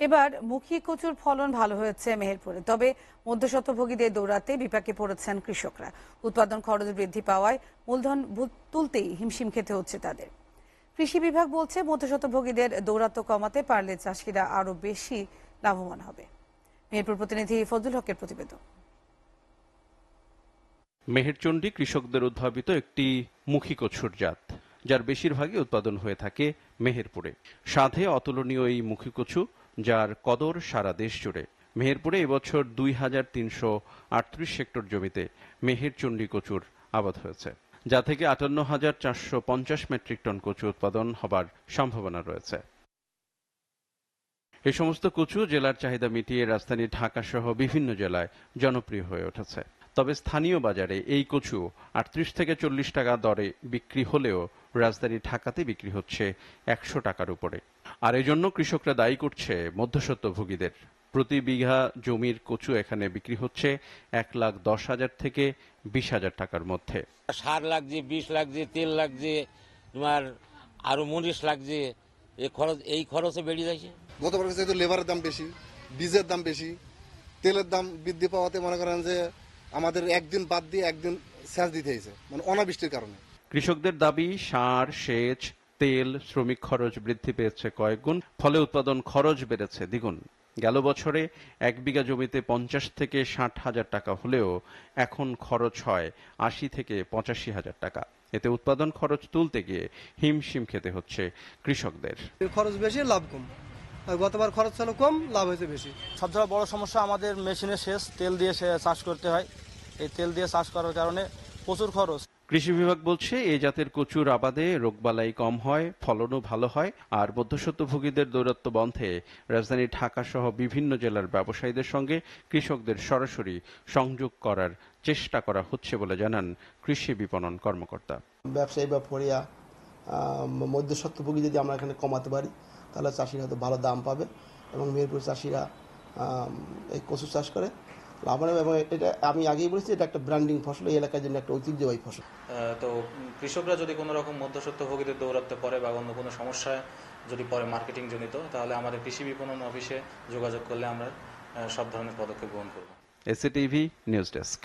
এবার মুখী কচুর ফলন ভালো হয়েছে মেহেরপুরে, তবে মধ্যস্বত্বভোগীদের দৌড়াতে বিপাকে পড়েছেন কৃষকরা। উৎপাদন খরচ বৃদ্ধি পাওয়ায় মূলধন তুলতেই হিমশিম খেতে হচ্ছে তাদের। কৃষি বিভাগ বলছে মধ্যস্বত্বভোগীদের দৌরাত্ম্য কমাতে পারলে চাষিরা আরো বেশি লাভবান হবে। মেহেরপুর প্রতিনিধি ফজলুল হকের প্রতিবেদন। মেহেরচণ্ডী কৃষকদের উদ্ভাবিত একটি মুখী কচুর জাত, যার বেশিরভাগই উৎপাদন হয়ে থাকে মেহেরপুরে। স্বাদে অতুলনীয় এই মুখী কচু, যার কদর সারা দেশ জুড়ে। মেহেরপুরে এবছর ২,৩38 হেক্টর জমিতে মেহেরচণ্ডী কচুর আবাদ হয়েছে, যা থেকে ৫৮,৪৫০ মেট্রিক টন কচু উৎপাদন হবার সম্ভাবনা রয়েছে। এই সমস্ত কচু জেলার চাহিদা মিটিয়ে রাজধানী ঢাকা সহ বিভিন্ন জেলায় জনপ্রিয় হয়ে উঠেছে। তবে স্থানীয় বাজারে এই কচু ৩৮ থেকে ৪০ টাকা দরে বিক্রি হলেও রাজধানী ঢাকাতে বিক্রি হচ্ছে ১০০ টাকার উপরে। আর এজন্য কৃষকরা দায়ী করছে মধ্যস্বত্বভোগীদের। প্রতি বিঘা জমির কচু এখানে বিক্রি হচ্ছে ১,১০,০০০ থেকে ২০,০০০ টাকার মধ্যে। সার লাগছে, বিষ লাগছে, তেল লাগছে, তোমার আরো মরিচ লাগছে, এই খরচে বেড়ে যাচ্ছে। গতবার যেহেতু লেবারের দাম বেশি, বীজের দাম বেশি, তেলের দাম বৃদ্ধি পাওয়াতে মনে করেন যে আমাদের একদিন বাদ দিয়ে একদিন সেচ দিতে হয়েছে, মানে অনাবৃষ্টির কারণে। কৃষকদের দাবি, সার, সেচ, তেল, শ্রমিক খরচ বৃদ্ধি পেয়েছে কয়েক গুণ, ফলে উৎপাদন খরচ বেড়েছে দ্বিগুণ। গেল বছরে ১ বিঘা জমিতে ৫০ থেকে ৬০,০০০ টাকা হলেও এখন খরচ হয় ৮০ থেকে ৮৫,০০০ টাকা। এতে উৎপাদন খরচ তুলতে গিয়ে হিমশিম খেতে হচ্ছে কৃষকদের। খরচ বেশি, লাভ কম। গতবার খরচ ছিল কম, লাভ হয়েছে বেশি। সবচেয়ে বড় সমস্যা আমাদের মেশিনের সেচ, তেল দিয়ে চাষ করতে হয়। এই তেল দিয়ে চাষ করার কারণে প্রচুর খরচ। কৃষি বিভাগ বলছে এই জাতের কচুর আবাদে রোগবালাই কম হয়, ফলনও ভালো হয়। আর মধ্যস্বত্বভোগীদের দৌরাত্ম্য বন্ধে রাজধানী ঢাকা সহ বিভিন্ন জেলার ব্যবসায়ীদের সঙ্গে কৃষকদের সরাসরি সংযোগ করার চেষ্টা করা হচ্ছে বলে জানান কৃষি বিপণন কর্মকর্তা। ব্যবসায়ী বা ফরিয়া মধ্যস্বত্বভোগী যদি আমরা এখানে কমাতে পারি, তাহলে চাষিরা হয়তো ভালো দাম পাবে এবং মেহেরপুর চাষিরা এই কচু চাষ করে লাভবান হবে। এবং এটা আমি আগেই বলেছি, এটা একটা ব্র্যান্ডিং ফসল, এই এলাকার জন্য একটা ঐতিহ্যবাহী ফসল। তো কৃষকরা যদি কোনো রকম মধ্যস্বত্বভোগীদের দৌরাত্ম্য পড়ে বা অন্য কোনো সমস্যায় যদি পরে মার্কেটিং জনিত, তাহলে আমাদের কৃষি বিপণন অফিসে যোগাযোগ করলে আমরা সব ধরনের পদক্ষেপ গ্রহণ করব। SATV news desk.